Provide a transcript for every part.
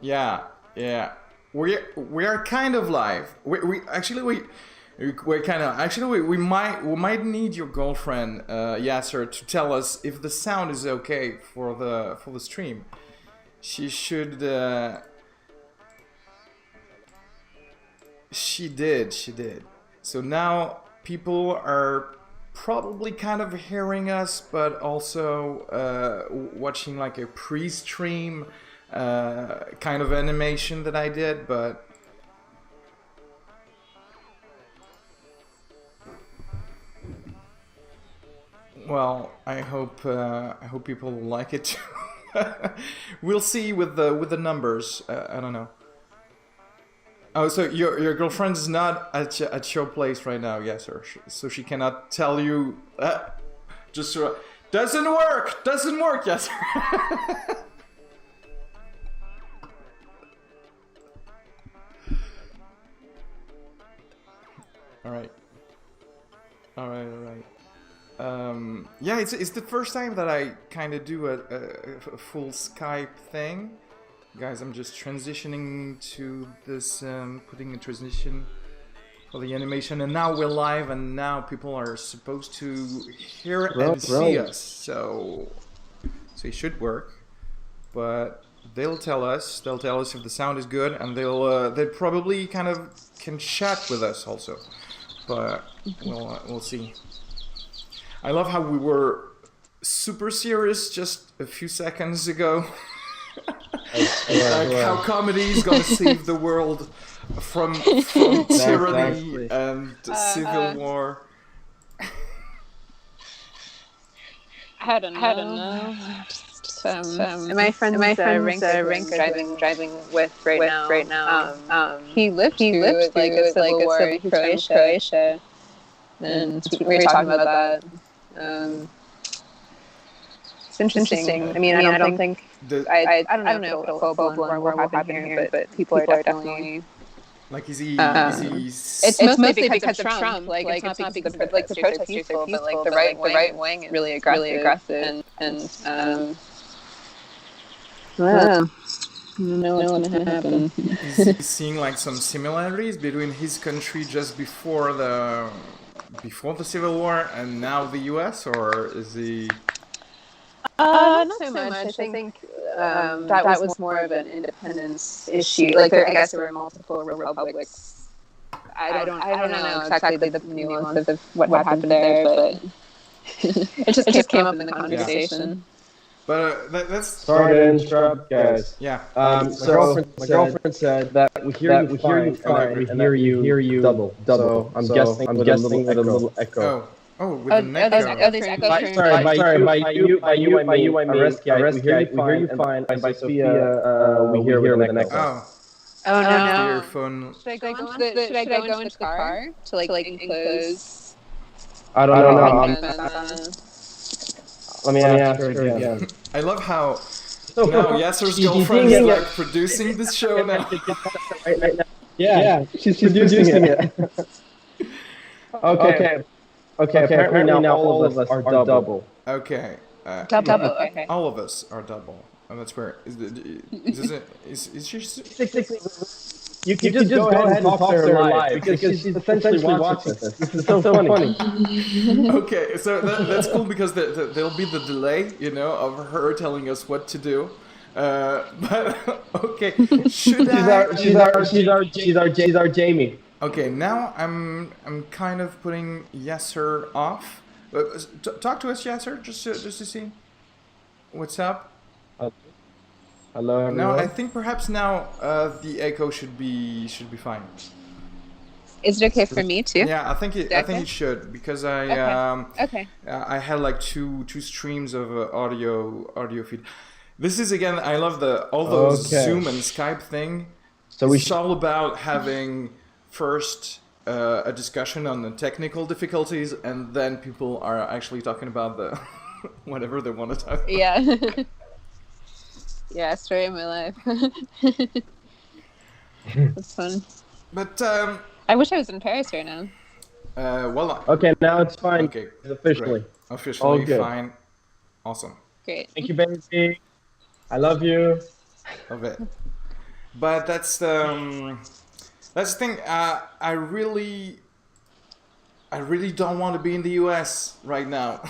Yeah, yeah. We are kind of live. We're kind of actually we might need your girlfriend Yasser to tell us if the sound is okay for the stream. She should. She did. So now people are probably kind of hearing us, but also watching like a pre-stream kind of animation that I did, but well, I hope people like it too. We'll see with the numbers. I don't know. Oh, so your girlfriend is not at your place right now, yes, sir. So she cannot tell you. Just doesn't work, yes, sir. All right. Yeah, it's the first time that I kind of do a full Skype thing. Guys, I'm just transitioning to this, putting a transition for the animation, and now we're live, and now people are supposed to hear and see us, so it should work. But they'll tell us if the sound is good, and they probably kind of can chat with us also. But we'll see. I love how we were super serious just a few seconds ago. How comedy is gonna save the world from tyranny and civil war. I don't know. My friend's Rink driving with right now. He lived through like a civil war in Croatia, and we were talking about that. It's interesting. I mean, I don't think. I don't know if it'll full-blown war will happen here, but people are definitely. Like, is he? It's mostly because of Trump. Like it's not because the protesters are peaceful, but like the right wing is really aggressive, and well, you know what's gonna happen. Is he seeing like some similarities between his country just before the Civil War and now the U.S., or is he? Not so much. I think that was more of an independence issue. Like I guess there were multiple republics. I don't know exactly the nuance of what happened there, but it just came up in the conversation. Yeah. But that's sorry to interrupt, guys. Yeah. So my girlfriend said that we hear you fine, and we hear you double. So I'm guessing with a little echo. Oh, with an echo. There's echo. Sorry, by you, I mean Arezki, we hear you fine, and by Sophia, we hear with an echo. Oh no. Your phone. Should I go into the car to like enclose? I don't know. Let me ask her again. I love how now Yasser's girlfriend is like producing this show now. Right now. Yeah, she's producing it. Okay. Apparently now all of us are double. Okay. Double. Okay. All of us are double. And that's where is she? You can just go ahead and talk to her live because she's essentially watching this. This is so funny. Okay, so that's cool because there'll be the delay, of her telling us what to do. But okay, she's our Jamie. Okay, now I'm kind of putting Yasser off. Talk to us, Yasser, just to see what's up. Hello, everyone. No, I think perhaps now the echo should be fine. Is it okay for me too? Yeah, I think it should because Okay. I had like two streams of audio feed. This is again, I love all those Zoom and Skype thing. So it's all about having first a discussion on the technical difficulties, and then people are actually talking about the whatever they want to talk about. Yeah. Yeah, story of my life. That's fun. But I wish I was in Paris right now. Okay, now it's fine. Okay, officially. Great. Officially fine. Awesome. Great. Thank you, baby. I love you. Love it. But that's the thing. I really don't want to be in the U.S. right now.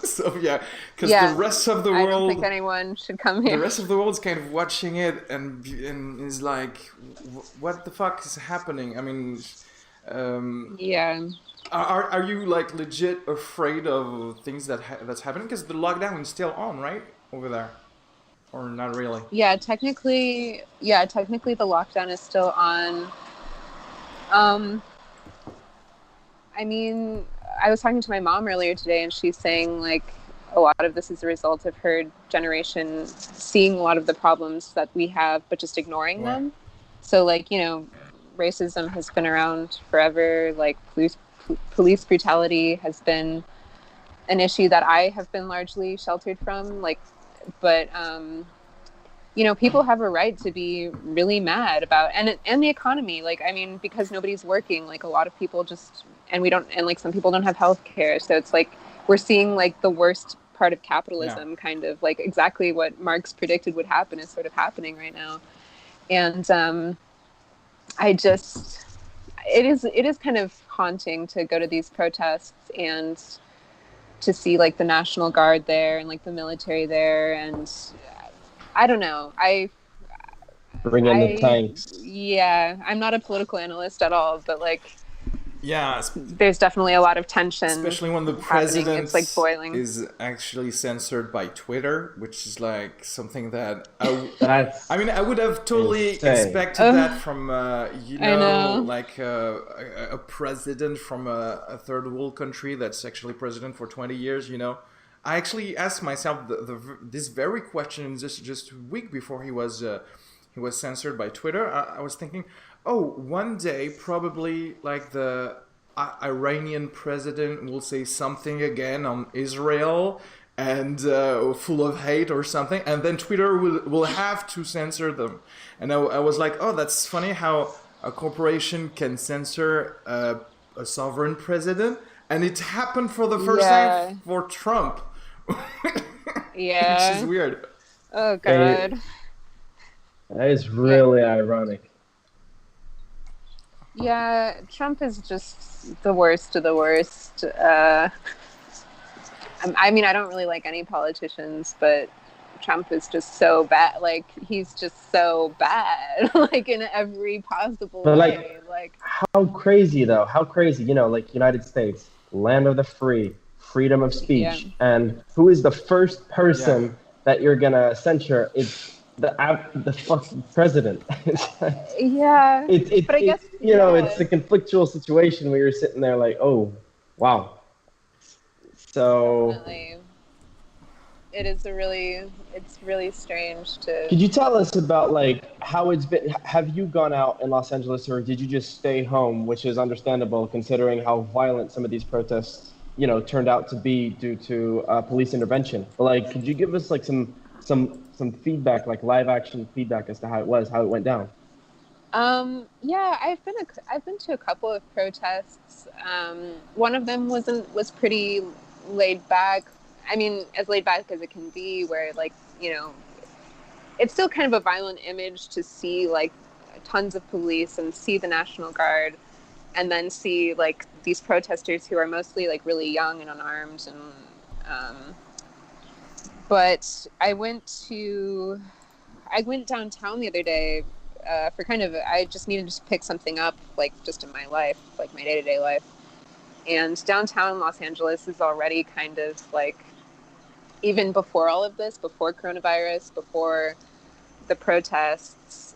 So yeah, because the rest of the world, I don't think anyone should come here. The rest of the world is kind of watching it and is like, what the fuck is happening? I mean, yeah. Are you like legit afraid of things that's happening? Because the lockdown is still on, right, over there, or not really? Yeah, technically the lockdown is still on. I mean, I was talking to my mom earlier today, and she's saying like a lot of this is a result of her generation seeing a lot of the problems that we have, but just ignoring them. So like, you know, racism has been around forever. Like police brutality has been an issue that I have been largely sheltered from. Like, but you know, people have a right to be really mad about, and the economy. Like, I mean, because nobody's working, like a lot of people just, and like some people don't have health care. So it's like, we're seeing like the worst part of capitalism, kind of like exactly what Marx predicted would happen is sort of happening right now. And it is kind of haunting to go to these protests and to see like the National Guard there and like the military there, and I don't know. Bring in the tanks. Yeah, I'm not a political analyst at all, but like, yeah, there's definitely a lot of tension, especially when the president it's like boiling. is actually censored by Twitter, which is like something that I mean, I would have totally expected that from like a president from a third world country that's actually president for 20 years. You know, I actually asked myself this very question just a week before he was censored by Twitter. I was thinking, oh, one day probably like the Iranian president will say something again on Israel and full of hate or something, and then Twitter will have to censor them. And I was like, oh, that's funny how a corporation can censor a sovereign president, and it happened for the first time for Trump. Yeah, which is weird. Oh god, that is really ironic. Yeah, Trump is just the worst of the worst. I mean, I don't really like any politicians, but Trump is just so bad. Like, he's just so bad, like in every possible way. Like, how crazy though? How crazy? You know, like United States, land of the free, freedom of speech, and who is the first person that you're gonna censure? It's the fucking president. But I guess you know, it's a conflictual situation where you're sitting there like, oh, wow. So definitely. It's really strange to. Could you tell us about like how it's been? Have you gone out in Los Angeles, or did you just stay home, which is understandable considering how violent some of these protests, you know, turned out to be due to police intervention? But like, could you give us like some feedback, like live action feedback as to how it went down? Yeah, I've been to a couple of protests. One of them was pretty laid back. I mean, as laid back as it can be, where like, you know, it's still kind of a violent image to see like tons of police and see the National Guard, and then see like these protesters who are mostly like really young and unarmed. And but I went downtown the other day for kind of, I just needed to pick something up, like just in my life, like my day-to-day life. And downtown Los Angeles is already kind of like, even before all of this, before coronavirus, before the protests,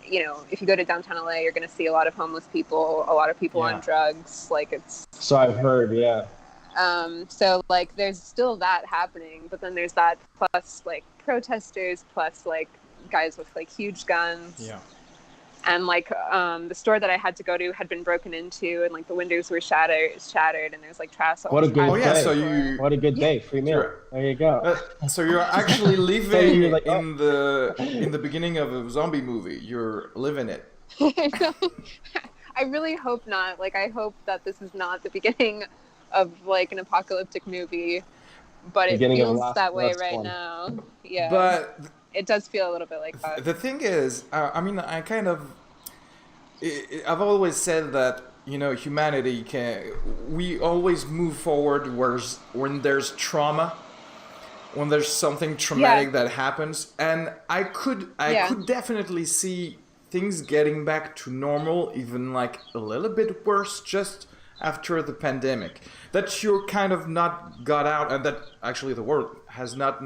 you know, if you go to downtown LA, you're going to see a lot of homeless people, a lot of people on drugs. Like it's. So I've heard, yeah. So like there's still that happening, but then there's that plus like protesters, plus like guys with like huge guns. Yeah. And like the store that I had to go to had been broken into, and like the windows were shattered, and there's like trash. What a good day! So what a good day! Free meal. There you go. So you're actually living in the beginning of a zombie movie. You're living it. I really hope not. Like, I hope that this is not the beginning of like an apocalyptic movie, but it feels that way right now. Yeah. But it does feel a little bit like that. The thing is, I mean, I've always said that, you know, humanity we always move forward when there's trauma, when there's something traumatic that happens, and I could definitely see things getting back to normal, even like a little bit worse, just after the pandemic. That you're kind of not got out, and that actually the world has not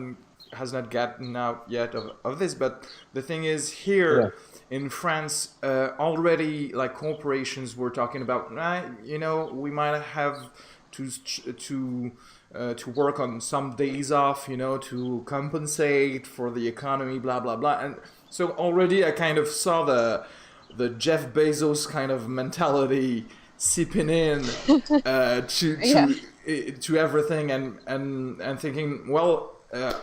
gotten out yet of this. But the thing is, here in France, already like corporations were talking about, you know, we might have to work on some days off, you know, to compensate for the economy, blah blah blah. And so already I kind of saw the Jeff Bezos kind of mentality seeping in to everything, and thinking, well,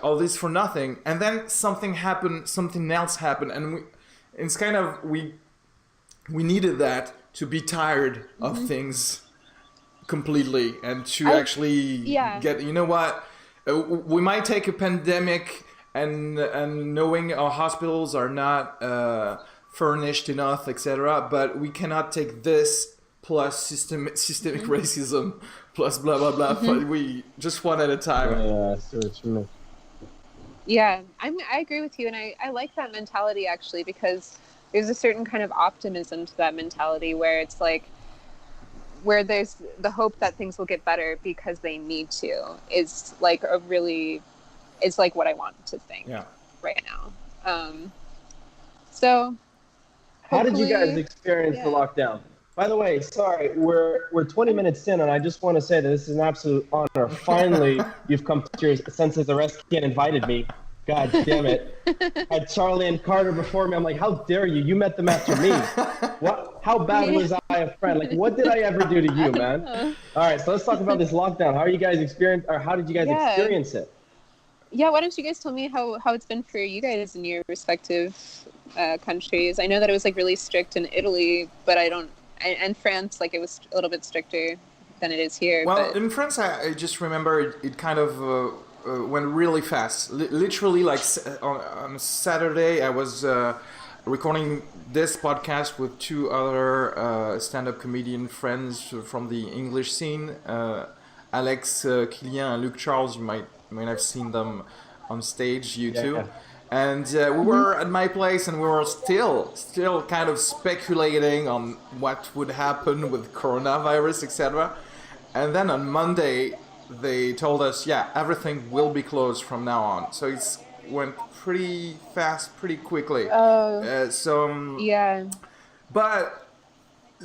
all this for nothing. And then something else happened, and it's kind of we needed that to be tired of things completely, and to actually get, you know what, we might take a pandemic and knowing our hospitals are not furnished enough, etc., but we cannot take this plus systemic racism plus blah blah blah. We just one at a time. Yeah, so it's true. Yeah, I agree with you, and I like that mentality actually, because there's a certain kind of optimism to that mentality where it's like, where there's the hope that things will get better because they need to, is like it's like what I want to think right now. So how did you guys experience the lockdown? By the way, sorry, we're 20 minutes in, and I just want to say that this is an absolute honor. Finally, you've come to your senses. Arezki invited me. God damn it. I had Charlie and Carter before me. I'm like, how dare you? You met them after me. What? How bad was I a friend? Like, what did I ever do to you, man? All right, so let's talk about this lockdown. How did you guys experience it? Yeah, why don't you guys tell me how it's been for you guys in your respective countries? I know that it was like really strict in Italy, but and France, like it was a little bit stricter than it is here. Well, in France, I just remember it kind of went really fast. Literally, like on Saturday, I was recording this podcast with two other stand-up comedian friends from the English scene, Alex Killian and Luke Charles. You might have seen them on stage, you two. Yeah. And we were at my place, and we were still kind of speculating on what would happen with coronavirus, etc. And then on Monday, they told us, everything will be closed from now on. So it went pretty fast, pretty quickly. But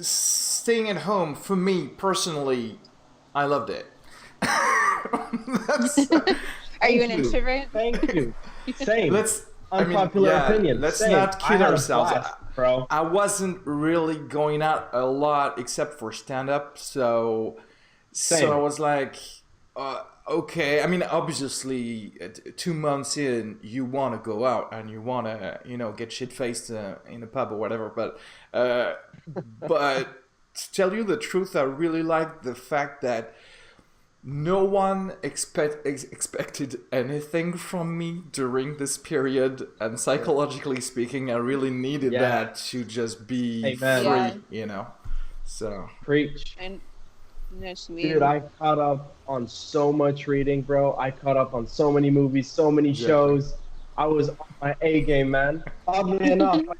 staying at home, for me personally, I loved it. Are you an introvert? Thank you. Same. Unpopular opinion. Let's Same. not kid ourselves. Bro. I wasn't really going out a lot except for stand-up, so I was like, okay. I mean, obviously, 2 months in, you want to go out and you want to, get shit-faced in a pub or whatever. But to tell you the truth, I really like the fact that no one expected anything from me during this period, and psychologically speaking, I really needed that to just be free, So preach. And dude, I caught up on so much reading, bro. I caught up on so many movies, so many shows. I was on my A game, man. Oddly enough, I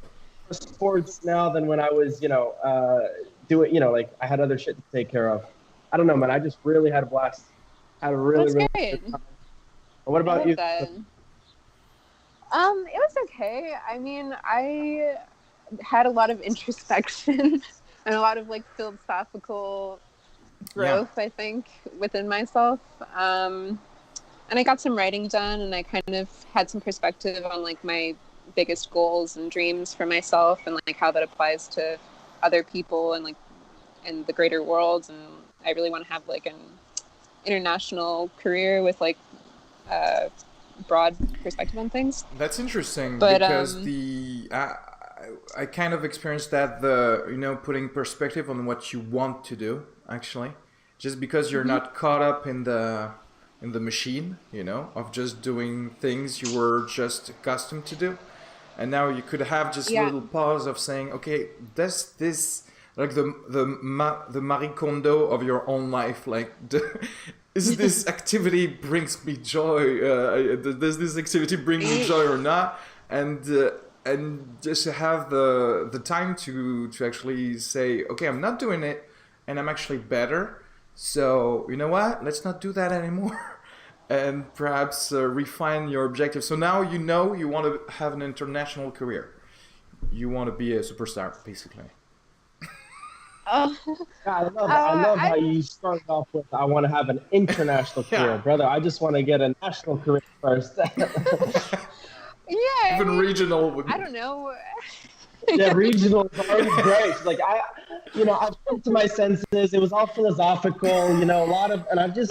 more sports now than when I was, like I had other shit to take care of. I don't know, man. I just really had a blast. Had a really good time. What about you? It was okay. I mean, I had a lot of introspection and a lot of like philosophical growth, I think, within myself. And I got some writing done, and I kind of had some perspective on like my biggest goals and dreams for myself, and like how that applies to other people and like in the greater world. And I really want to have like an international career with like a broad perspective on things. That's interesting, because I kind of experienced that, putting perspective on what you want to do, actually, just because you're not caught up in the in the machine, you know, of just doing things you were just accustomed to do. And now you could have just a little pause of saying, okay, does this, like the Marie Kondo of your own life, like, is this activity brings me joy? Does this activity bring me joy or not? And just have the time to actually say, okay, I'm not doing it, and I'm actually better. So you know what? Let's not do that anymore. And perhaps refine your objective. So now you know you want to have an international career. You want to be a superstar, basically. I love how you started off with, I want to have an international career, brother. I just want to get a national career first. Yeah. Even regional. I don't know. Yeah, regional is already great. Like I've come to my senses. It was all philosophical, you know, a lot of, and at the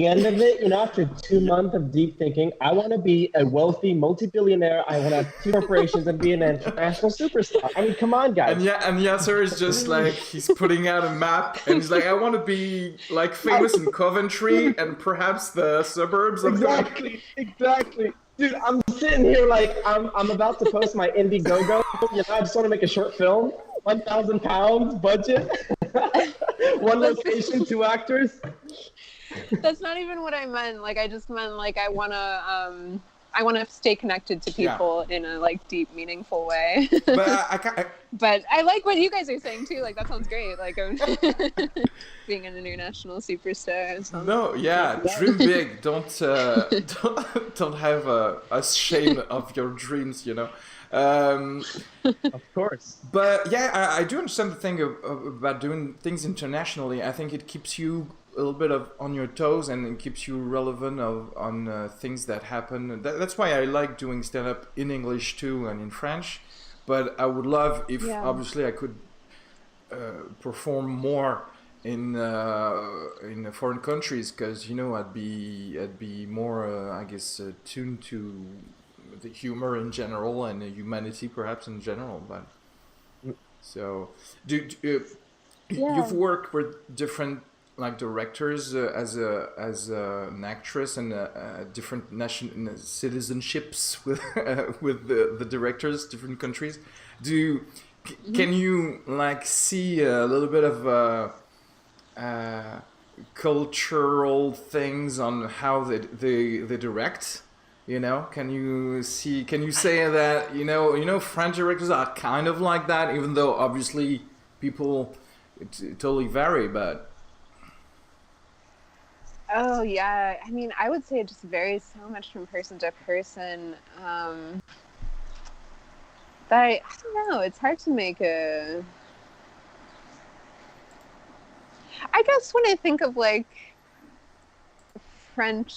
end of it, you know, after 2 months of deep thinking, I want to be a wealthy multi-billionaire. I want to have 2 corporations and be an international superstar. I mean, come on, guys. And Yasser is just like, he's putting out a map, and he's like, I want to be like famous in Coventry and perhaps the suburbs of Coventry. Exactly. Dude, I'm sitting here like I'm about to post my Indiegogo. You know, I just want to make a short film. £1,000 budget. 1 location, 2 actors. That's not even what I meant. Like I just meant like I wanna stay connected to people in a like deep, meaningful way. But but I like what you guys are saying too. Like that sounds great. Like being an international superstar. No, dream big. Don't have a shame of your dreams. You know. Of course. But yeah, I do understand the thing about doing things internationally. I think it keeps you a little bit on your toes, and it keeps you relevant on things that happen. That's why I like doing stand-up in English too and in French. But I would love if obviously I could perform more in foreign countries, because you know I'd be more I guess tuned to the humor in general and humanity perhaps in general. But so you've worked with different like directors as an actress and different national citizenships with the directors, different countries. Can you like see a little bit of cultural things on how they direct? You know, can you say that you know French directors are kind of like that, even though obviously people totally vary, but. Oh yeah, I mean, I would say it just varies so much from person to person. That I don't know. It's hard to make a. I guess when I think of like French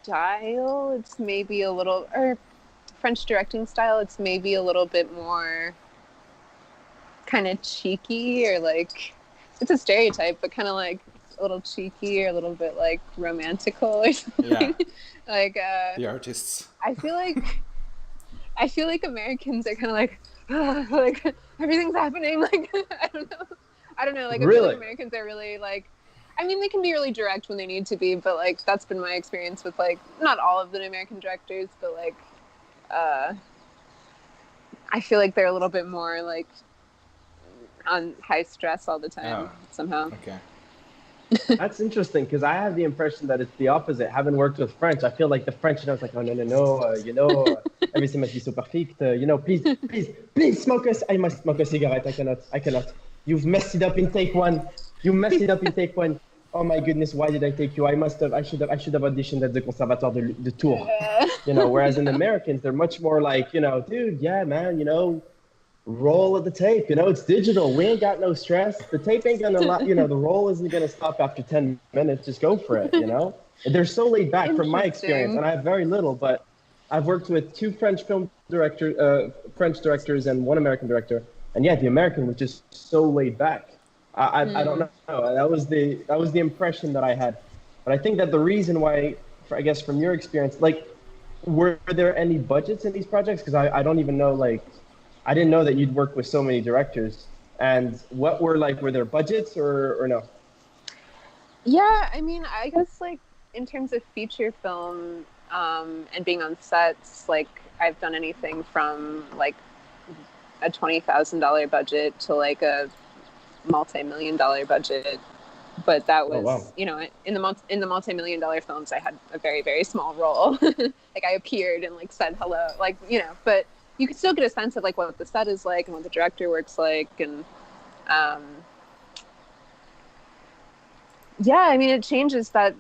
style, it's maybe a little, or French directing style, it's maybe a little bit more kind of cheeky, or like it's a stereotype, but kind of like a little cheeky or a little bit like romantical or something. Like the artists. I feel like Americans are kind of like everything's happening. Like I don't know. Like really? I feel like Americans are really like. I mean, they can be really direct when they need to be, but like that's been my experience with like not all of the American directors, but like I feel like they're a little bit more like on high stress all the time somehow. Okay. That's interesting, because I have the impression that it's the opposite. Having worked with French, I feel like the French, you know, it's like, oh, no, you know, everything must be so perfect. You know, please smoke us. I must smoke a cigarette. I cannot. You've messed it up in take 1. You messed it up in take 1. Oh my goodness, why did I take you? I should have auditioned at the Conservatoire de Tours. You know, whereas in the Americans, they're much more like, you know, dude, yeah, man, you know, roll of the tape, you know, it's digital. We ain't got no stress. The tape ain't gonna, you know, the roll isn't gonna stop after 10 minutes. Just go for it, you know? They're so laid back from my experience, and I have very little, but I've worked with 2 French directors and 1 American director. And yeah, the American was just so laid back. I don't know. That was the impression that I had. But I think that the reason why, I guess from your experience, like, were there any budgets in these projects? Because I don't even know, like, I didn't know that you'd work with so many directors. And what were there budgets or no? Yeah, I mean, I guess like in terms of feature film and being on sets, like I've done anything from like a $20,000 budget to like a multi-million-dollar budget. But that was, wow. you know, in the multi-million-dollar films, I had a very, very small role. Like I appeared and like said hello, like, you know, but you could still get a sense of like what the set is like and what the director works like. And yeah, I mean, it changes that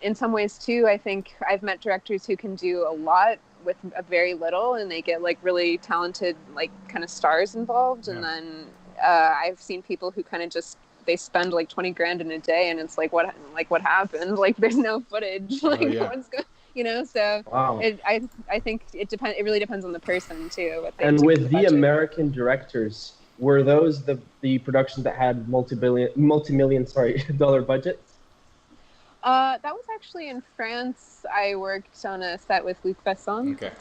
in some ways too. I think I've met directors who can do a lot with a very little, and they get like really talented, like kind of stars involved. And then I've seen people who kind of just, they spend like 20 grand in a day, and it's like what happened? Like there's no footage, like no one's good, you know. So I think it depends. It really depends on the person too. What they and do with the budget. American directors, were those the productions that had multi-million dollar budgets? That was actually in France. I worked on a set with Luc Besson. Okay.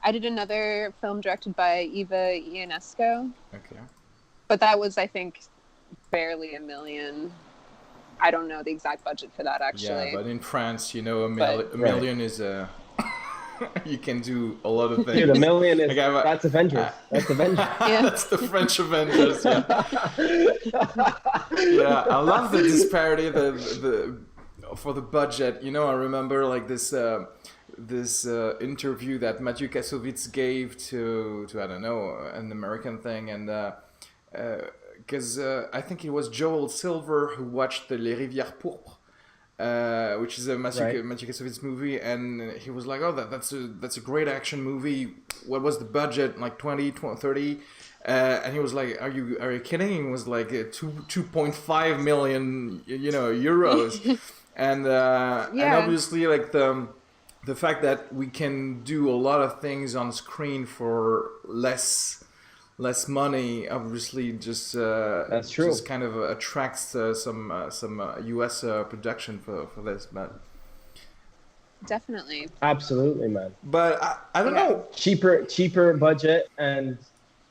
I did another film directed by Eva Ionesco. Okay. But that was, I think, barely $1 million. I don't know the exact budget for that, actually. Yeah, but in France, you know, a million is a... you can do a lot of things. Dude, $1 million is... that's Avengers. That's Avengers. Yeah. That's the French Avengers, yeah. Yeah, I love the disparity for the budget. You know, I remember like this interview that Mathieu Kassovitz gave to I don't know, an American thing, and because I think it was Joel Silver who watched the Les Rivières Pourpres, which is a Mathieu Kassovitz movie, and he was like, oh, that's a great action movie. What was the budget? Like 20, 30? And he was like, are you kidding? It was like 2.5 million, you know, euros. And obviously like the fact that we can do a lot of things on screen for less money, obviously, just that's true. Just kind of attracts some U.S. production for this, but definitely, absolutely, man. But I don't know, cheaper budget and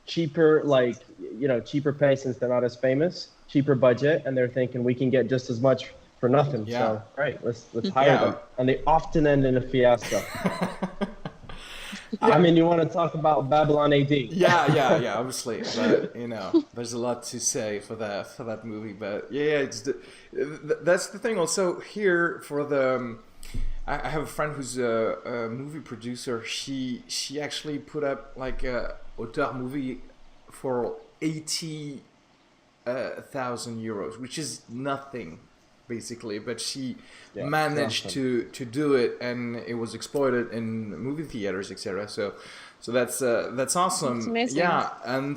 cheaper, like, you know, cheaper pay since they're not as famous. Cheaper budget, and they're thinking we can get just as much for nothing. Yeah. So right, let's hire them, and they often end in a fiasco. I mean, you want to talk about Babylon AD? Yeah, obviously, but you know, there's a lot to say for that movie. But it's that's the thing. Also here for the, I have a friend who's a movie producer. She actually put up like a auteur movie for 80,000 euros, which is nothing. Basically, but she managed to do it, and it was exploited in movie theaters, etc. So that's awesome. That's amazing. Yeah, and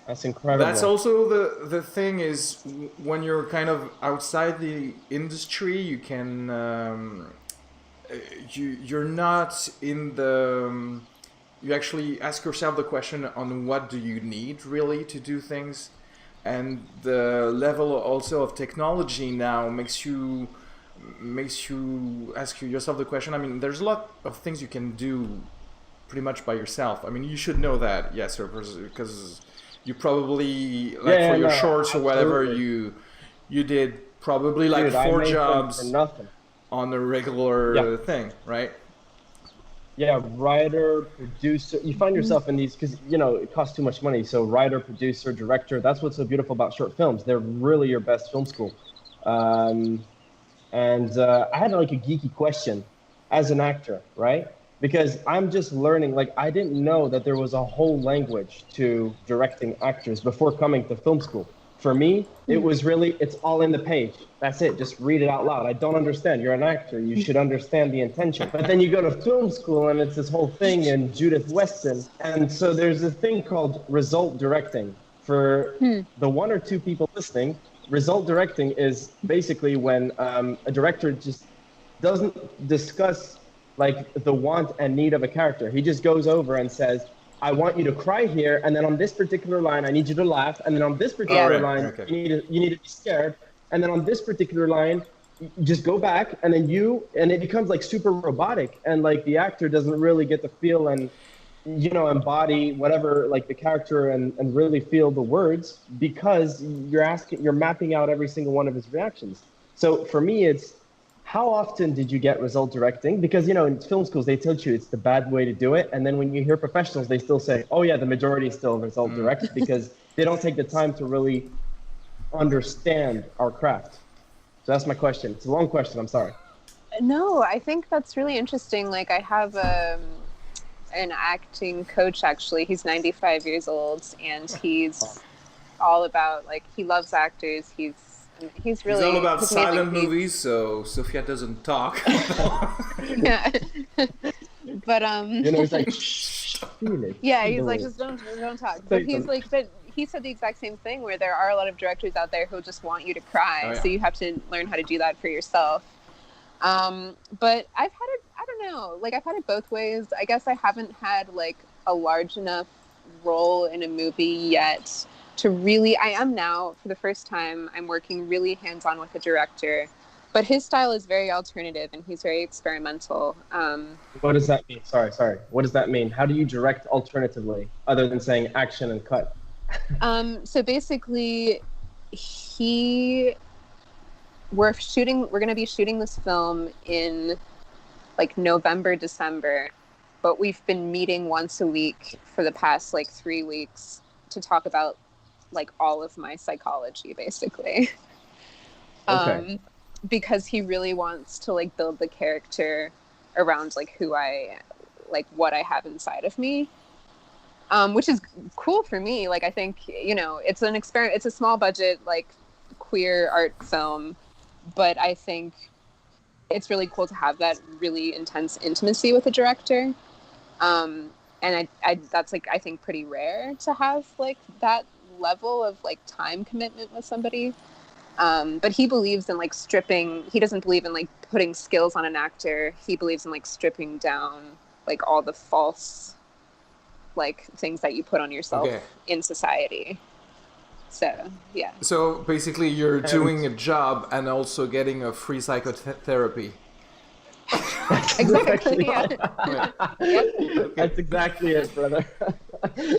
that's incredible. That's also the thing is when you're kind of outside the industry, you can you're not in the you actually ask yourself the question on what do you need really to do things. And the level also of technology now makes you ask yourself the question. I mean, there's a lot of things you can do pretty much by yourself. I mean, you should know that, yes, because you probably for your shorts or whatever you did probably like 4 jobs on a regular thing, right? Yeah, writer, producer. You find yourself in these because, you know, it costs too much money. So writer, producer, director, that's what's so beautiful about short films. They're really your best film school. I had like a geeky question as an actor, right? Because I'm just learning, like I didn't know that there was a whole language to directing actors before coming to film school. For me, it was really, it's all in the page. That's it. Just read it out loud. I don't understand. You're an actor. You should understand the intention. But then you go to film school and it's this whole thing in Judith Weston. And so there's a thing called result directing. For the 1 or 2 people listening, result directing is basically when a director just doesn't discuss like the want and need of a character. He just goes over and says, I want you to cry here, and then on this particular line, I need you to laugh, and then on this particular line, you need to be scared, and then on this particular line, just go back, and then and it becomes like super robotic, and like the actor doesn't really get the feel and embody whatever, like the character and really feel the words, because you're mapping out every single one of his reactions. So for me, it's how often did you get result directing? Because, in film schools, they tell you it's the bad way to do it. And then when you hear professionals, they still say, oh yeah, the majority is still result direct, because they don't take the time to really understand our craft. So that's my question. It's a long question. I'm sorry. No, I think that's really interesting. Like, I have an acting coach, actually. He's 95 years old, and he's all about, like, he loves actors. He's really... He's all about silent movies, so Sophia doesn't talk. Yeah. But, he's like, yeah, he's like, just don't talk. But he's like, but he said the exact same thing, where there are a lot of directors out there who just want you to cry. Oh, yeah. So you have to learn how to do that for yourself. But I've had it, I don't know, like I've had it both ways. I guess I haven't had like a large enough role in a movie yet to really, I am now, for the first time, I'm working really hands-on with a director, but his style is very alternative and he's very experimental. What does that mean? Sorry. What does that mean? How do you direct alternatively, other than saying action and cut? So basically, we're going to be shooting this film in like November, December, but we've been meeting once a week for the past like 3 weeks to talk about like all of my psychology, basically. Okay. Because he really wants to like build the character around like what I have inside of me. Which is cool for me. Like, I think, it's an experiment. It's a small budget, like queer art film, but I think it's really cool to have that really intense intimacy with a director. And I that's like, I think pretty rare to have like that level of like time commitment with somebody. But he believes in like stripping, he doesn't believe in like putting skills on an actor. He believes in like stripping down like all the false like things that you put on yourself in society. So yeah. So basically you're doing a job and also getting a free psychotherapy. Exactly. Yeah. Yep. That's exactly it, brother.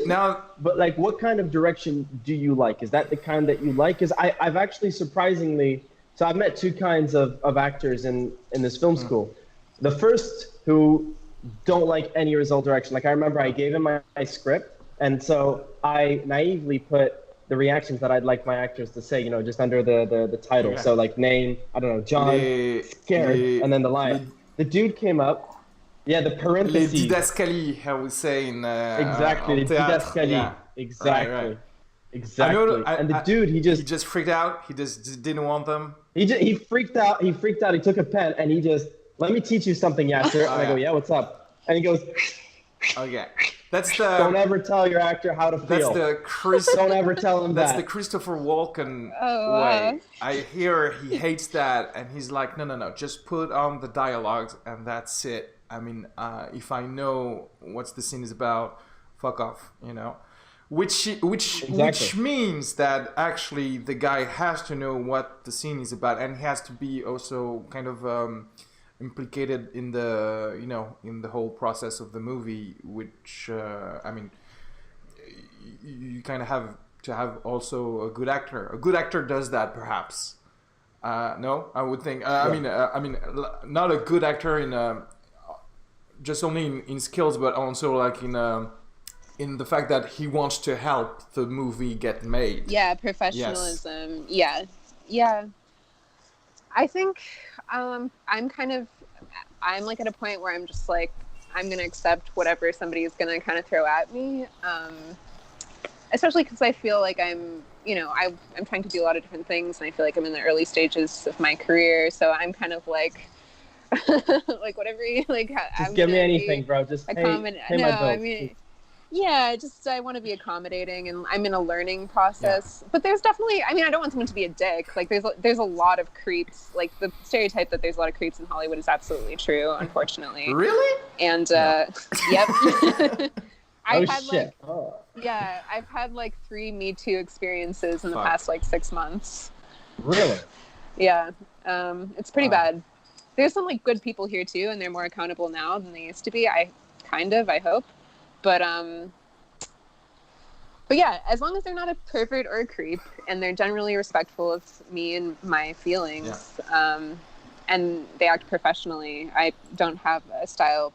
Now, but like, what kind of direction do you like? Is that the kind that you like? Because I've actually surprisingly, so I've met two kinds of actors in this film school. The first, who don't like any result direction. Like, I remember I gave him my script, and so I naively put the reactions that I'd like my actors to say, just under the title. So like name, I don't know, John, scared, and then the line. The dude came up, the parentheses. Les didascalies, I would say in exactly, les didascalies. Yeah. Exactly. Right. Exactly. And the dude, he just freaked out. He just didn't want them. He freaked out. He took a pen and he just, let me teach you something, Yasser. And I go, yeah, what's up? And he goes, okay. That's the. Don't ever tell your actor how to feel. Don't ever tell him that's the Christopher Walken way. I hear he hates that, and he's like, no, just put on the dialogues, and that's it. I mean, if I know what the scene is about, fuck off, Which means that actually the guy has to know what the scene is about, and he has to be also kind of implicated in the in the whole process of the movie, which I mean, you kind of have to have also a good actor. A good actor does that, perhaps. No, I would think. I mean, not a good actor in just only in skills, but also like in the fact that he wants to help the movie get made. Yeah, professionalism. Yes. Yeah. I think I'm like at a point where I'm just like, I'm going to accept whatever somebody is going to kind of throw at me. Especially because I feel like I'm trying to do a lot of different things, and I feel like I'm in the early stages of my career. So I'm kind of like, like whatever you like. Just give me anything, bro. Just pay my bills. I mean, yeah, I want to be accommodating, and I'm in a learning process. Yeah. But there's definitely, I don't want someone to be a dick. Like there's a lot of creeps. Like the stereotype that there's a lot of creeps in Hollywood is absolutely true, unfortunately. Really? And yep. I've had like 3 Me Too experiences in the past like 6 months. Really? Yeah. It's pretty bad. There's some like good people here too, and they're more accountable now than they used to be. I hope. But yeah, as long as they're not a pervert or a creep, and they're generally respectful of me and my feelings, and they act professionally, I don't have a style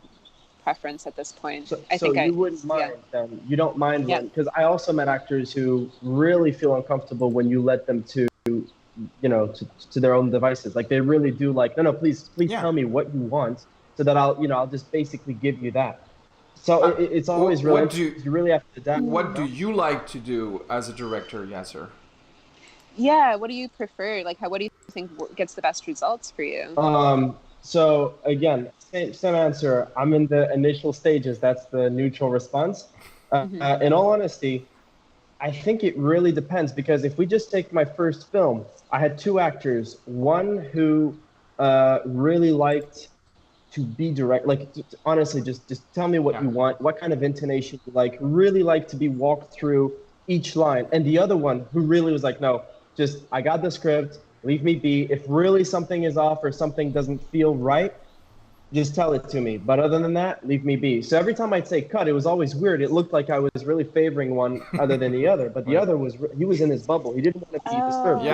preference at this point. So you wouldn't mind then? You don't mind when? Because I also met actors who really feel uncomfortable when you let them to their own devices. Like they really do like, no, please tell me what you want so that I'll just basically give you that. So it's always really, you really have to adapt. What do you like to do as a director, Yasser? Yeah, what do you prefer? Like, what do you think gets the best results for you? So again, same answer. I'm in the initial stages. That's the neutral response. In all honesty, I think it really depends, because if we just take my first film, I had two actors. One who really liked to be direct, like honestly, just tell me what you want, what kind of intonation you like, really like to be walked through each line. And the other one who really was like, no, just I got the script, leave me be. If really something is off or something doesn't feel right, just tell it to me. But other than that, leave me be. So every time I'd say cut, it was always weird. It looked like I was really favoring one other than the other. But the other he was in his bubble. He didn't want to be disturbed.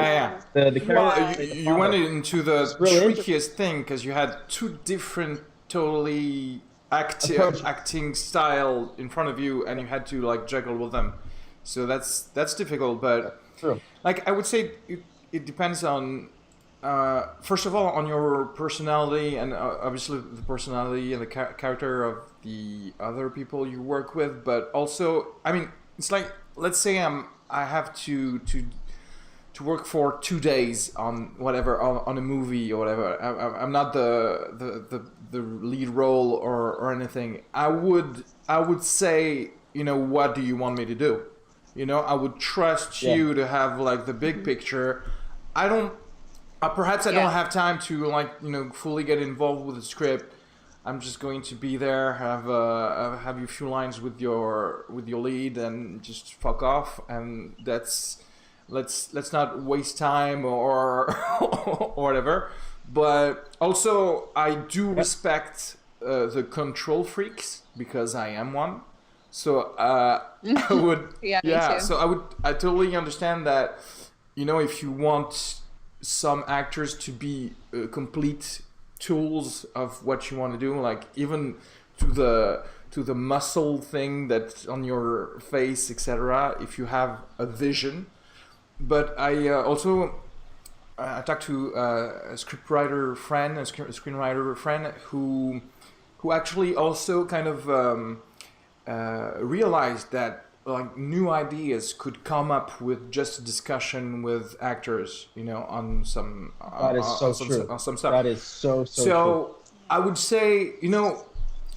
The character. You went into the trickiest thing, because you had two different totally acting style in front of you, and you had to like juggle with them. So that's difficult. But like I would say, it depends on. First of all, on your personality, and obviously the personality and the character of the other people you work with, but also, I mean, it's like, let's say I have to work for 2 days on whatever, on a movie or whatever. I'm not the lead role or anything. I would say, what do you want me to do? I would trust you to have like the big picture. Perhaps I don't have time to fully get involved with the script. I'm just going to be there, have you a few lines with your lead, and just fuck off. And let's not waste time or or whatever. But also, I do respect the control freaks, because I am one. So I would me too. So I totally understand that. If you want some actors to be complete tools of what you want to do, like even to the muscle thing that's on your face, etc. If you have a vision. But I also I talked to a screenwriter friend who actually also kind of realized that like new ideas could come up with just a discussion with actors, on some on some stuff. That is so true. I would say,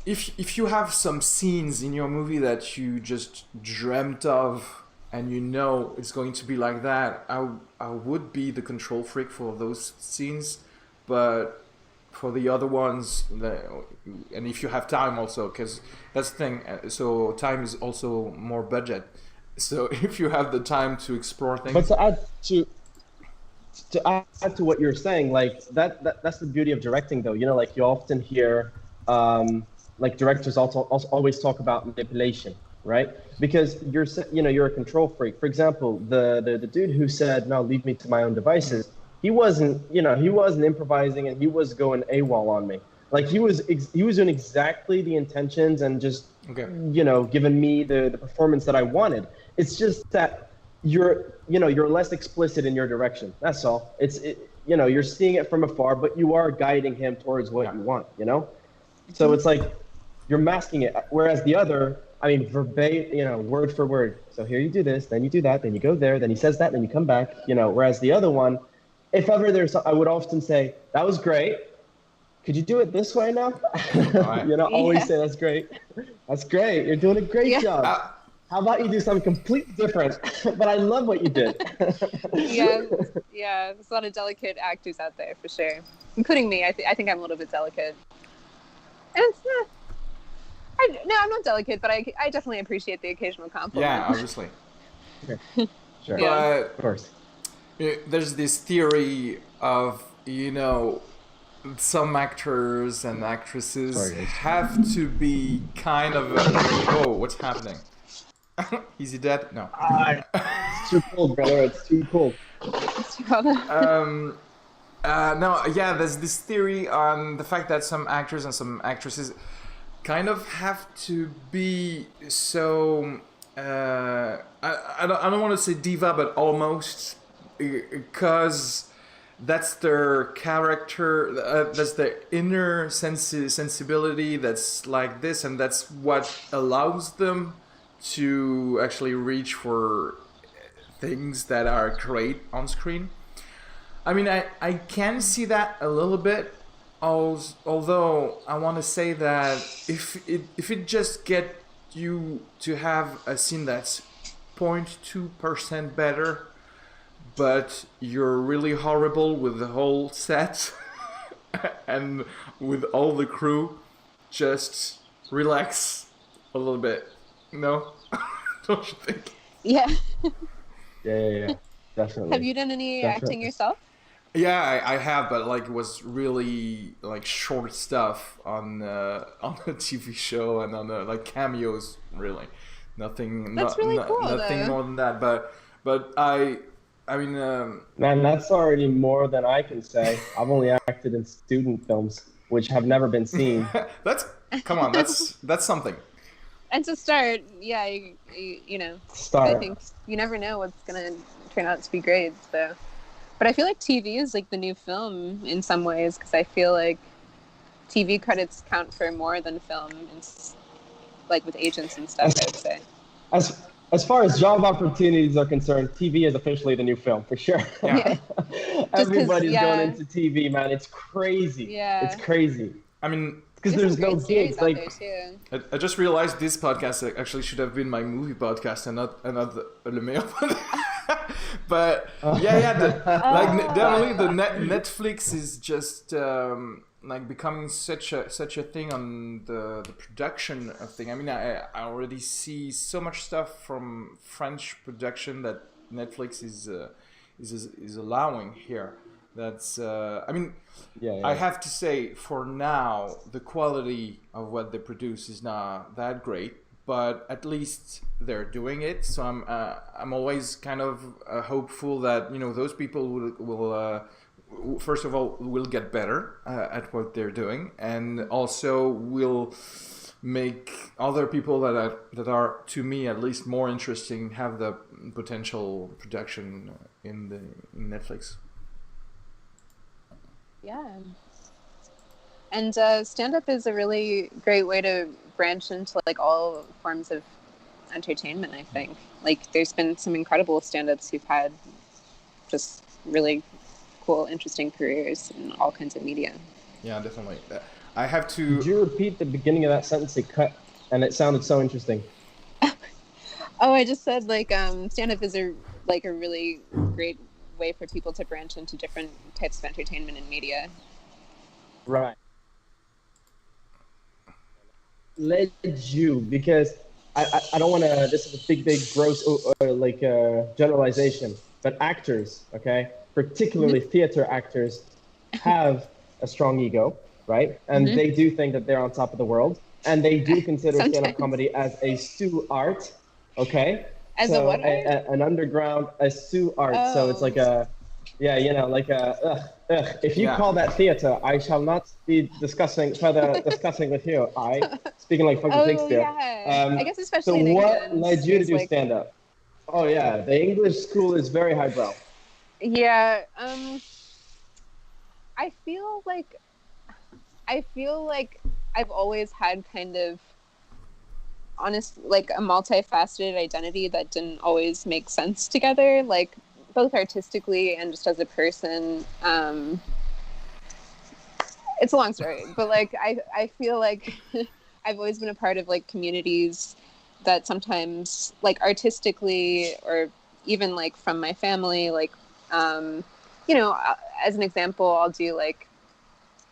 if you have some scenes in your movie that you just dreamt of, and it's going to be like that, I would be the control freak for those scenes. But for the other ones, and if you have time also, because that's the thing, so time is also more budget. So if you have the time to explore things. But to add to what you're saying, like that's the beauty of directing, though. Like you often hear like directors also always talk about manipulation, right? Because you're a control freak. For example, the dude who said, no, leave me to my own devices, he wasn't improvising, and he was going AWOL on me. Like he was doing exactly the intentions and just giving me the performance that I wanted. It's just that you're less explicit in your direction. That's all. You're seeing it from afar, but you are guiding him towards what you want. So it's like you're masking it. Whereas the other, verbatim, word for word. So here you do this, then you do that, then you go there, then he says that, then you come back. Whereas the other one, if ever I would often say, that was great. Could you do it this way now? Always say, that's great. That's great. You're doing a great job. How about you do something completely different? But I love what you did. There's a lot of delicate actors out there, for sure. Including me. I think I'm a little bit delicate. And it's not... I'm not delicate, but I definitely appreciate the occasional compliment. Yeah, obviously. Okay. Sure. But of course. There's this theory of, some actors and actresses have to be kind of oh, what's happening? Is he dead? No. It's too cold, brother. It's too cold. No, yeah, there's this theory on the fact that some actors and some actresses kind of have to be so I don't want to say diva, but almost, because that's their character, that's their inner sensibility that's like this, and that's what allows them to actually reach for things that are great on screen. I mean, I can see that a little bit, although I want to say that if it just get you to have a scene that's 0.2% better, but you're really horrible with the whole set and with all the crew, just relax a little bit. No? Don't you think? Yeah. Yeah. Definitely. Have you done any acting yourself? Yeah, I have, but like it was really like short stuff on a TV show and on like cameos. Really, nothing. That's really cool. Nothing though. more than that. But I mean, Man, that's already more than I can say. I've only acted in student films, which have never been seen. Come on, that's something. And to start, yeah, you know, I think you never know what's gonna turn out to be great. So. But I feel like TV is like the new film in some ways, because I feel like TV credits count for more than film, like with agents and stuff, I would say. As far as job opportunities are concerned, TV is officially the new film, for sure. Yeah. Everybody's going into TV, man. It's crazy. Yeah. It's crazy. I mean, because there's no gigs. Like, I just realized this podcast actually should have been my movie podcast and not Le Meilleur Podcast. But definitely the Netflix is just like becoming such a thing on the production of thing. I mean, I already see so much stuff from French production that Netflix is allowing here. That's I mean, I have to say, for now the quality of what they produce is not that great, but at least they're doing it. So I'm always kind of hopeful that, you know, those people will first of all will get better at what they're doing, and also will make other people that are to me at least more interesting have the potential production in Netflix. Yeah. And stand-up is a really great way to branch into like all forms of entertainment, I think. Like there's been some incredible stand-ups who've had just really cool, interesting careers in all kinds of media. Yeah, definitely. I have to... Could you repeat the beginning of that sentence? It cut and it sounded so interesting. Oh, I just said like stand-up is a really great way for people to branch into different types of entertainment and media. Right. Led you, because I don't want to, this is a big gross generalization, but actors, okay, particularly theater actors, have a strong ego, right? And they do think that they're on top of the world, and they do consider stand-up comedy as a sous art, okay? As a what? An underground, a sous art. Oh. So it's like a, if you call that theater, I shall not be discussing with you. Speaking like fucking Shakespeare. Yeah. I guess especially. So what led you to do stand-up? Oh yeah, the English school is very highbrow. Yeah. I feel like I've always had kind of like a multifaceted identity that didn't always make sense together, like both artistically and just as a person. It's a long story, but like I feel like I've always been a part of like communities that sometimes like artistically, or even like from my family, like you know, as an example, I'll do like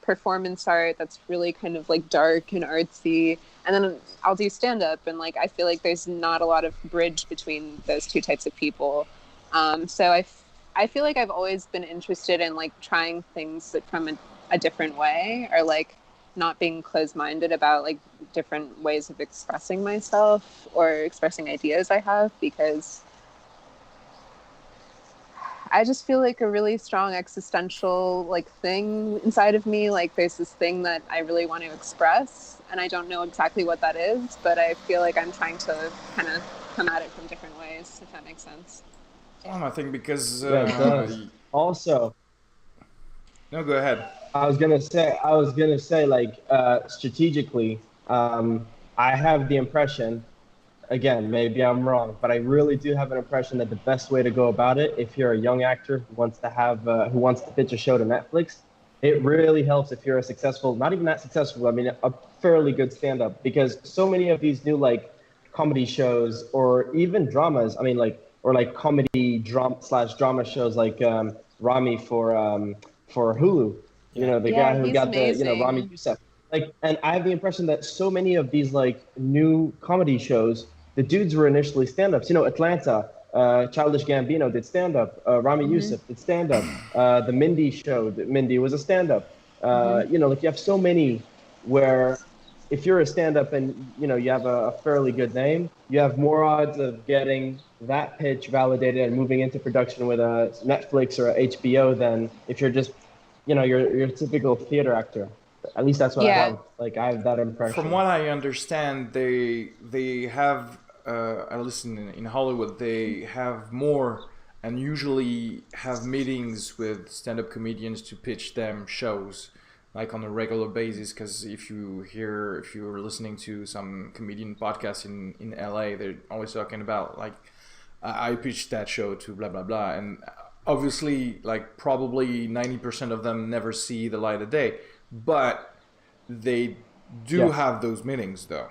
performance art that's really kind of like dark and artsy, and then I'll do stand-up, and like I feel like there's not a lot of bridge between those two types of people. So I feel like I've always been interested in like trying things that from a a different way, or like not being closed-minded about like different ways of expressing myself or expressing ideas I have, because I just feel like a really strong existential like thing inside of me. Like there's this thing that I really want to express, and I don't know exactly what that is, but I feel like I'm trying to kind of come at it from different ways, if that makes sense. I think because Yeah, it does. Also, no, go ahead. I was gonna say, like, strategically, I have the impression, again, maybe I'm wrong, but I really do have an impression that the best way to go about it, if you're a young actor who wants to pitch a show to Netflix, it really helps if you're a successful, not even that successful, I mean, a fairly good stand-up, because so many of these new, like, comedy shows or even dramas, I mean, like, or like comedy drama shows like Rami for Hulu. You know, the guy who got amazing. the, Rami Youssef. Like, and I have the impression that so many of these like new comedy shows, the dudes were initially stand-ups. You know, Atlanta, Childish Gambino did stand-up. Rami Youssef did stand-up. The Mindy show, Mindy was a stand-up. You know, like you have so many where if you're a stand-up and, you know, you have a fairly good name, you have more odds of getting that pitch validated and moving into production with a Netflix or a HBO than if you're just, you know, you're a typical theater actor. At least that's what I have. Like, I have that impression. From what I understand, they have, at least in Hollywood, they have more and usually have meetings with stand-up comedians to pitch them shows, like on a regular basis. Because if you're listening to some comedian podcasts in LA, they're always talking about like, I pitched that show to blah blah blah, and obviously, like probably 90% of them never see the light of day, but they do have those meetings though,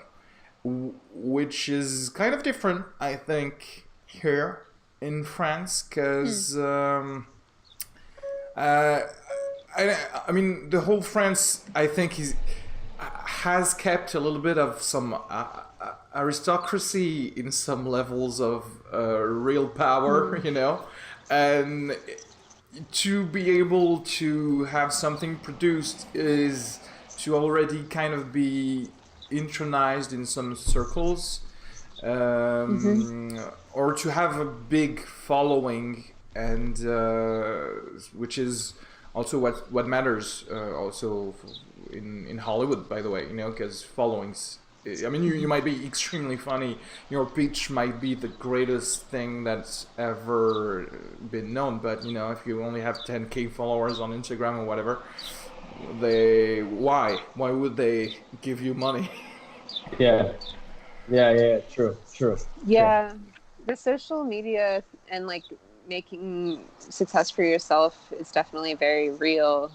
which is kind of different, I think, here in France, because I mean, the whole France, I think, has kept a little bit of some aristocracy in some levels of real power, you know, and to be able to have something produced is to already kind of be intronized in some circles, or to have a big following, and which is also what matters also in Hollywood, by the way, you know, because followings, I mean, you might be extremely funny, your pitch might be the greatest thing that's ever been known, but, you know, if you only have 10K followers on Instagram or whatever, why would they give you money? True. Yeah, the social media and like making success for yourself is definitely very real.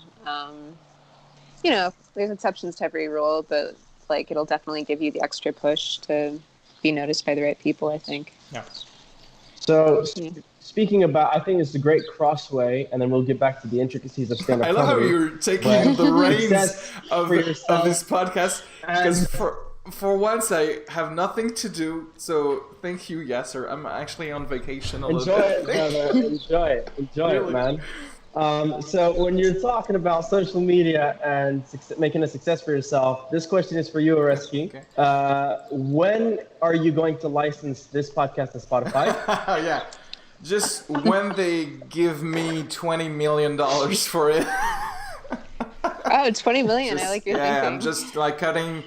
You know, there's exceptions to every rule, but like it'll definitely give you the extra push to be noticed by the right people, I think. Yeah. So speaking about, I think it's a great crossway, and then we'll get back to the intricacies of stand-up comedy. I love how you're taking the reins of this podcast, because for once I have nothing to do, so thank you, Yasser. I'm actually on vacation a little bit. Enjoy it, man. So when you're talking about social media and making a success for yourself, this question is for you, Arezki. Okay. When are you going to license this podcast to Spotify? Yeah, just when they give me $20 million for it. Oh, 20 million. I like your thinking. Yeah, I'm just like cutting,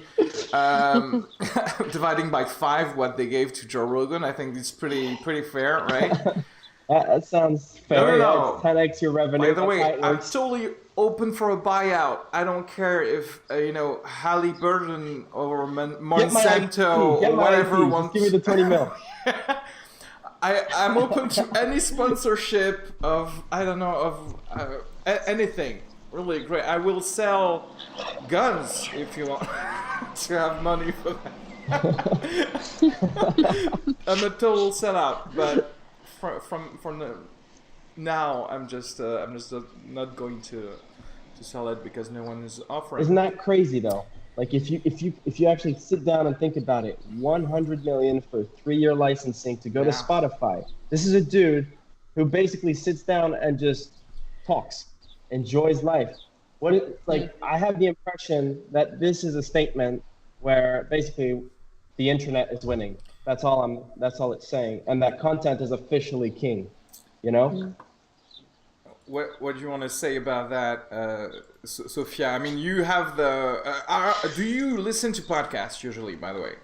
dividing by 5 what they gave to Joe Rogan. I think it's pretty fair, right? That sounds fair. No. 10x your revenue. By the way, I'm totally open for a buyout. I don't care if, you know, Halliburton or Monsanto or whatever wants. Give me the 20 mil. I'm open to any sponsorship of, I don't know, of anything. Really great. I will sell guns if you want to have money for that. I'm a total sellout, but from the now, I'm just not going to sell it because no one is offering. Isn't that crazy though? Like if you actually sit down and think about it, 100 million for 3-year licensing to go to Spotify. This is a dude who basically sits down and just talks, enjoys life, I have the impression that this is a statement where basically the internet is winning. That's all it's saying, and that content is officially king. You know. What do you want to say about that, Sophia? I mean, you have do you listen to podcasts usually? By the way,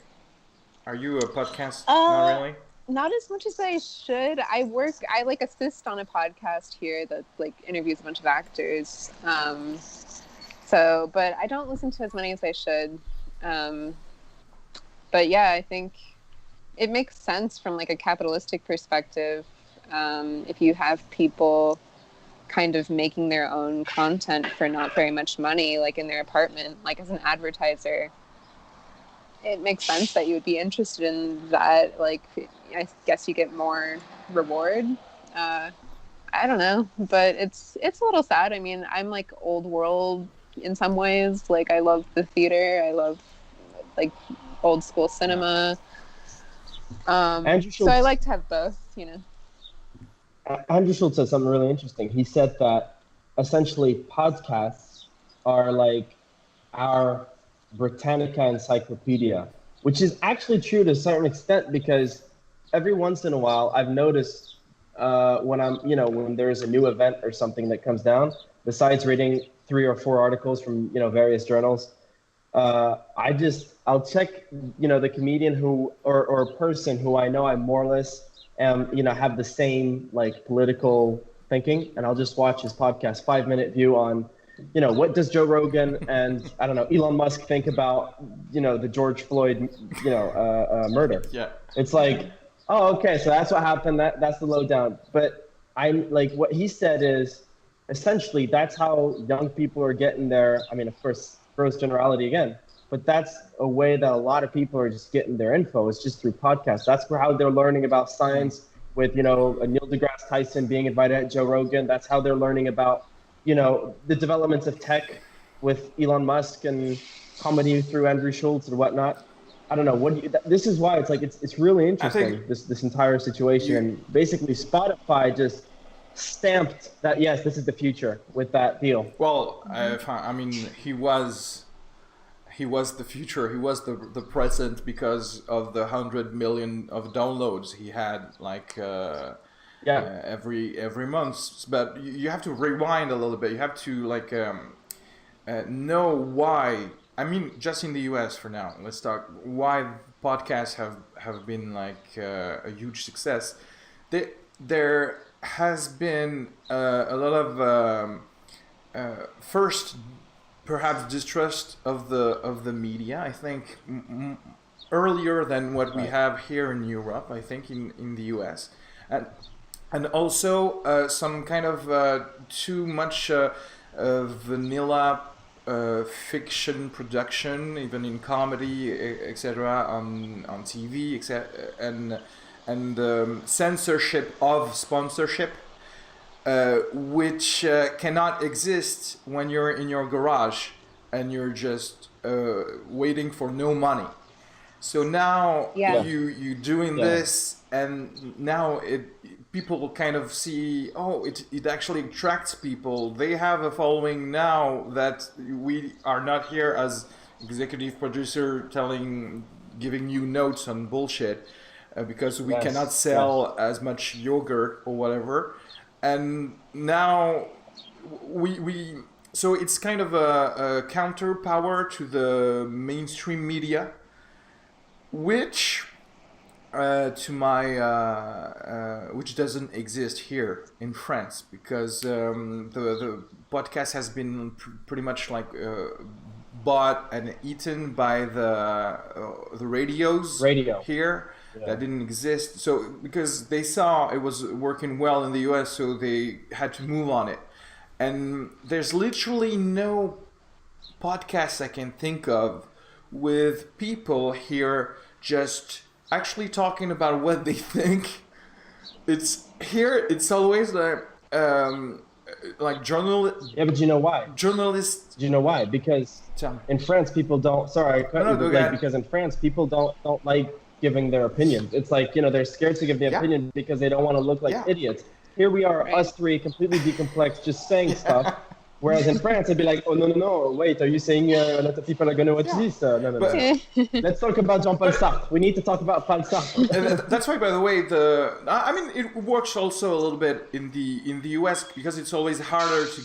are you a podcast? Not really. Not as much as I should. I assist on a podcast here that like interviews a bunch of actors. But I don't listen to as many as I should. But yeah, I think it makes sense from like a capitalistic perspective. If you have people kind of making their own content for not very much money, like in their apartment, like as an advertiser, it makes sense that you would be interested in that. Like, I guess you get more reward. I don't know, but it's a little sad. I mean, I'm like old world in some ways. Like, I love the theater. I love like old school cinema. So I like to have both, you know. Andrew Schultz said something really interesting. He said that essentially podcasts are like our Britannica encyclopedia, which is actually true to a certain extent, because every once in a while I've noticed when there's a new event or something that comes down, besides reading 3 or 4 articles from various journals, I'll check the comedian who or person who I know I more or less have the same like political thinking, and I'll just watch his podcast, 5-minute view on what does Joe Rogan and I don't know Elon Musk think about the George Floyd murder. Yeah, it's like, oh, okay, so that's what happened. That's the lowdown. But I'm like, what he said is essentially that's how young people are getting their. I mean, of course, gross generality again, but that's a way that a lot of people are just getting their info. It's just through podcasts. That's how they're learning about science with Neil deGrasse Tyson being invited at Joe Rogan. That's how they're learning about the developments of tech with Elon Musk and comedy through Andrew Schultz and whatnot. I don't know. This is why it's really interesting, this entire situation. And basically Spotify just stamped that, yes, this is the future with that deal. Well, I mean, he was the future. He was the present because of the 100 million of downloads he had, like every month. But you have to rewind a little bit. You have to know why. I mean, just in the U.S. for now. Let's talk why podcasts have been like a huge success. There has been a lot of first, perhaps distrust of the media. I think earlier than what we have here in Europe. I think in the U.S. and also some kind of too much vanilla fiction production, even in comedy, etc., on TV, etc., and censorship of sponsorship, which cannot exist when you're in your garage and you're just waiting for no money. So now you doing this, and now people kind of see, it actually attracts people. They have a following now that we are not here as executive producer giving you notes on bullshit because we cannot sell as much yogurt or whatever. And now so it's kind of a counterpower to the mainstream media, which which doesn't exist here in France, because the podcast has been pretty much like bought and eaten by the radios here. That didn't exist. So because they saw it was working well in the US, so they had to move on it. And there's literally no podcast I can think of with people here just actually talking about what they think. It's always like journalists. Yeah, but you know why? Journalists. Do you know why? Because in France, people don't. Sorry, because in France, people don't like giving their opinions. It's like, they're scared to give the opinion because they don't want to look like idiots. Here we are, us three, completely decomplexed, just saying stuff, Whereas in France, it'd be like, oh, no, wait, are you saying a lot of people are going to watch this? No. Let's talk about Jean-Paul Sartre. We need to talk about Paul Sartre. And that's why, by the way, I mean, it works also a little bit in the US because it's always harder to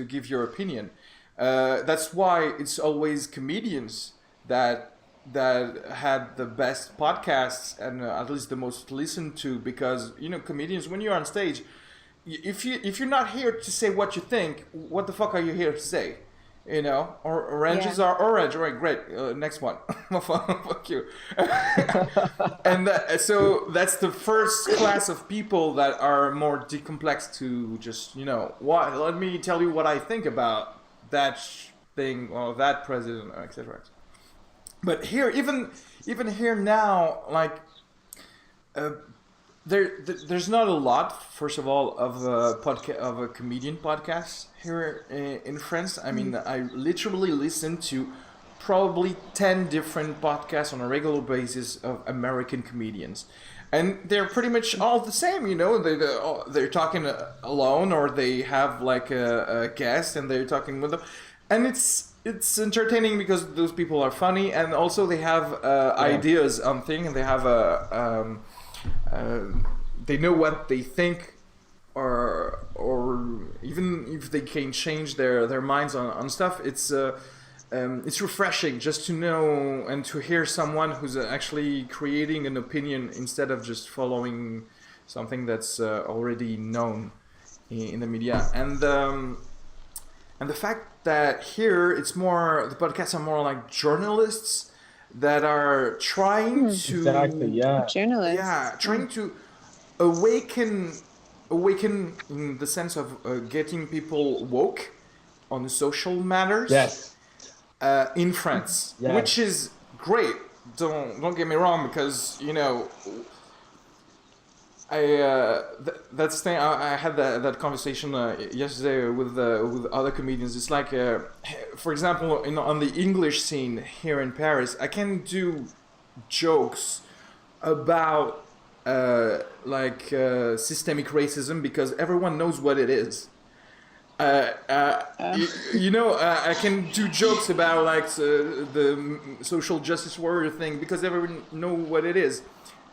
give your opinion. That's why it's always comedians that had the best podcasts and at least the most listened to, because comedians, when you're on stage, if you're not here to say what you think, what the fuck are you here to say? Or oranges are orange. All right, great. Next one. Fuck you. And so that's the first class of people that are more decomplexed to just what. Let me tell you what I think about that thing or that president, etc. But here, even here now, like there's not a lot. First of all, of a comedian podcast here in France. I mean, I literally listen to probably 10 different podcasts on a regular basis of American comedians, and they're pretty much all the same. They're talking alone, or they have like a guest and they're talking with them, and it's entertaining because those people are funny, and also they have ideas on things, and they have they know what they think, or even if they can change their minds on stuff. It's refreshing just to know and to hear someone who's actually creating an opinion instead of just following something that's already known in the media. And the fact that here the podcasts are more like journalists that are trying to journalists, trying to awaken in the sense of getting people woke on social matters. In France, which is great. Don't get me wrong, because that's the thing. I had that conversation yesterday with other comedians. It's like, for example, on the English scene here in Paris, I can do jokes about systemic racism because everyone knows what it is. I can do jokes about the social justice warrior thing because everyone know what it is.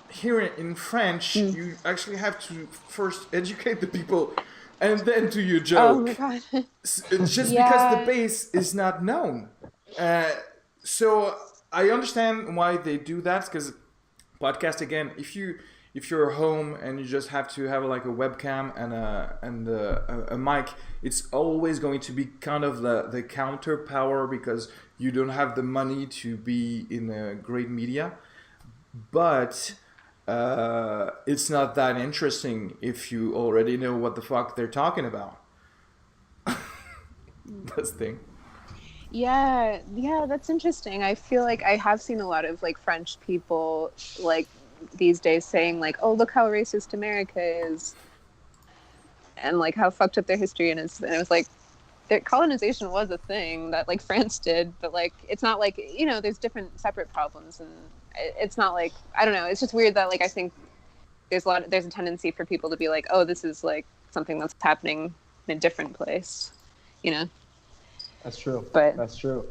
Here in French, you actually have to first educate the people and then do your joke. Oh my God. Just because the base is not known. So I understand why they do that, because podcast, again, if you're home and you just have to have like a webcam and a mic, it's always going to be kind of the counter power because you don't have the money to be in a great media. But it's not that interesting if you already know what the fuck they're talking about. That's the thing. Yeah, that's interesting. I feel like I have seen a lot of like French people like these days saying like, oh, look how racist America is, and like how fucked up their history and it was like their colonization was a thing that like France did, but like it's not like there's different separate problems, and it's not like, I don't know, it's just weird that like I think there's a tendency for people to be like, oh, this is like something that's happening in a different place, That's true. But that's true.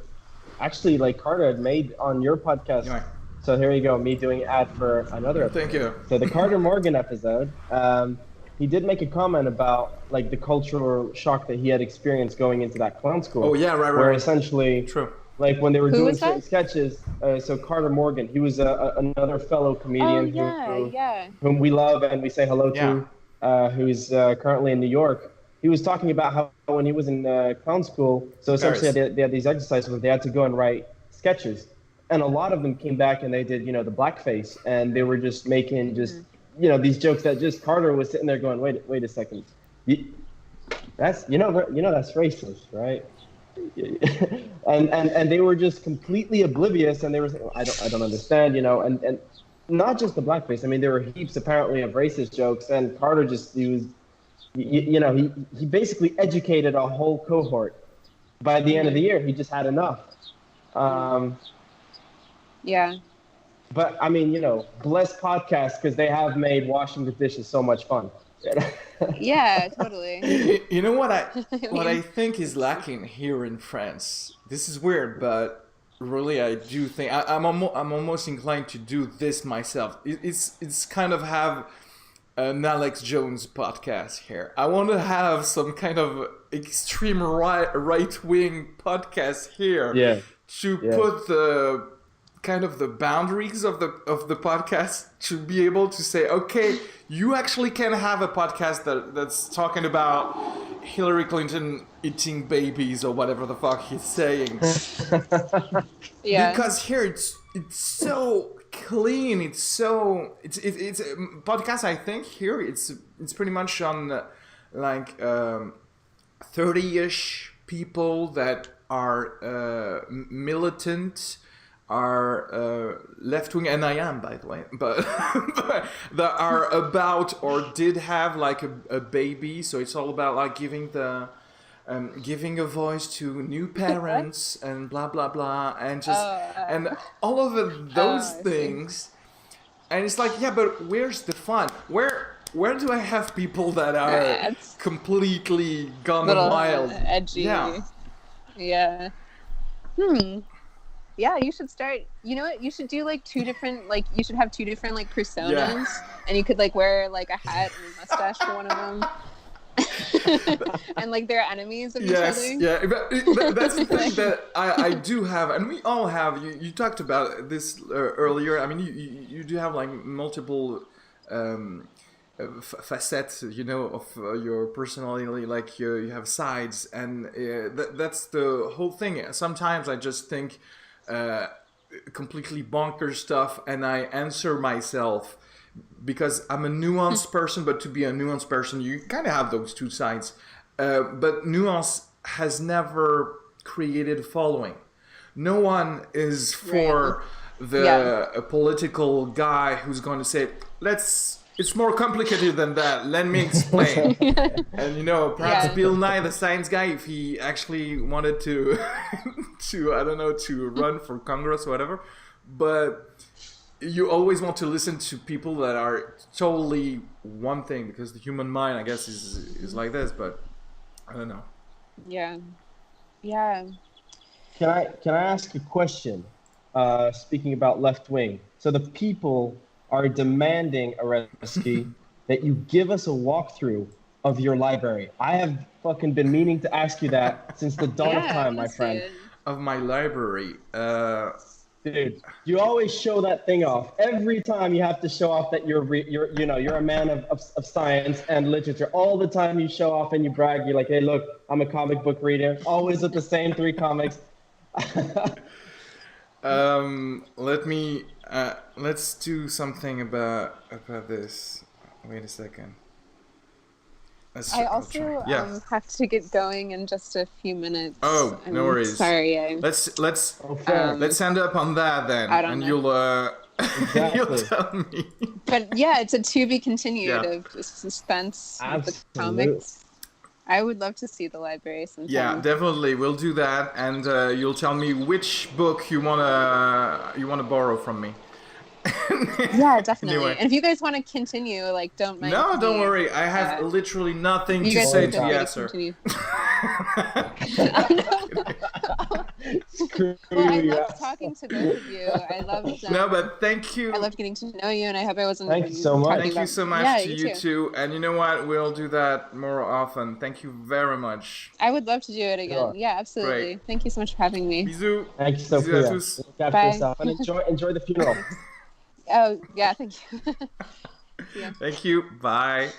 Actually, like Carter had made on your podcast. Anyway. So here you go, me doing ad for another episode. Thank you. So the Carter Morgan episode, he did make a comment about like the cultural shock that he had experienced going into that clown school. Oh yeah, right. Where essentially, true. Like when they were Who doing sketches. So Carter Morgan, he was another fellow comedian whom we love and we say hello to, who's currently in New York. He was talking about how when he was in clown school, so essentially they had these exercises where they had to go and write sketches. And a lot of them came back and they did, the blackface, and they were just making these jokes that just Carter was sitting there going, wait a second, that's that's racist, right? and they were just completely oblivious, and they were saying, I don't understand, and not just the blackface. I mean, there were heaps apparently of racist jokes, and Carter he basically educated a whole cohort. By the end of the year, he just had enough. Yeah. But I mean, bless podcasts because they have made washing the dishes so much fun. Yeah, totally. You know what I think is lacking here in France. This is weird, but really I do think I'm almost inclined to do this myself. It's kind of have an Alex Jones podcast here. I want to have some kind of extreme right wing podcast here. Yeah. To put the kind of the boundaries of the podcast, to be able to say, okay, you actually can have a podcast that's talking about Hillary Clinton eating babies or whatever the fuck he's saying. Yeah. Because here it's so clean. It's podcast. I think here it's pretty much on like 30-ish people that are militant, are left-wing, and I am, by the way, but that are about or did have like a baby. So it's all about like giving a voice to new parents and blah blah blah, and just and all of those things. And it's like, yeah, but where's the fun? Where do I have people that are completely gone wild, edgy? Yeah. Yeah, you should start. You know what? You should do like two different. Like you should have two different like personas, and you could like wear like a hat and a mustache for one of them. And like they're enemies of each other. Yeah, but that's the thing that I do have, and we all have. You talked about this earlier. I mean, you do have like multiple facets, you know, of your personality. Like you have sides, and that's the whole thing. Sometimes I just think completely bonkers stuff, and I answer myself. Because I'm a nuanced person, but to be a nuanced person, you kind of have those two sides. But nuance has never created a following. No one is for a political guy who's going to say, it's more complicated than that. Let me explain. And, you know, perhaps Bill Nye, the science guy, if he actually wanted to, to run for Congress or whatever. But you always want to listen to people that are totally one thing, because the human mind, I guess, is like this, but I don't know. Yeah. Can I ask a question? Speaking about left wing, so the people are demanding, Arezki, that you give us a walkthrough of your library. I have fucking been meaning to ask you that since the dawn of time, my friend. Of my library. Dude, you always show that thing off. Every time you have to show off that you're a man of science and literature. All the time you show off and you brag. You're like, hey, look, I'm a comic book reader. Always with the same 3 comics. Let's do something about this. Wait a second. I also have to get going in just a few minutes. Oh, no worries. Sorry. Let's end up on that then, and you'll you'll tell me. But yeah, it's a to be continued of suspense with the comics. I would love to see the library sometime. Yeah, definitely, we'll do that, and you'll tell me which book you wanna borrow from me. Yeah, definitely. Anyway. And if you guys want to continue, like, don't mind. No, don't worry. I have literally nothing to say to Yasser. I love talking to both of you. I love. No, but thank you. I loved getting to know you, and I hope I wasn't. Thank you so much. Thank you so much to you too. And you know what? We'll do that more often. Thank you very much. I would love to do it again. Sure. Yeah, absolutely. Great. Thank you so much for having me. Bisous. Thank you, Sophia. Look after yourself and enjoy the funeral. Oh, yeah, thank you. Thank you. Bye.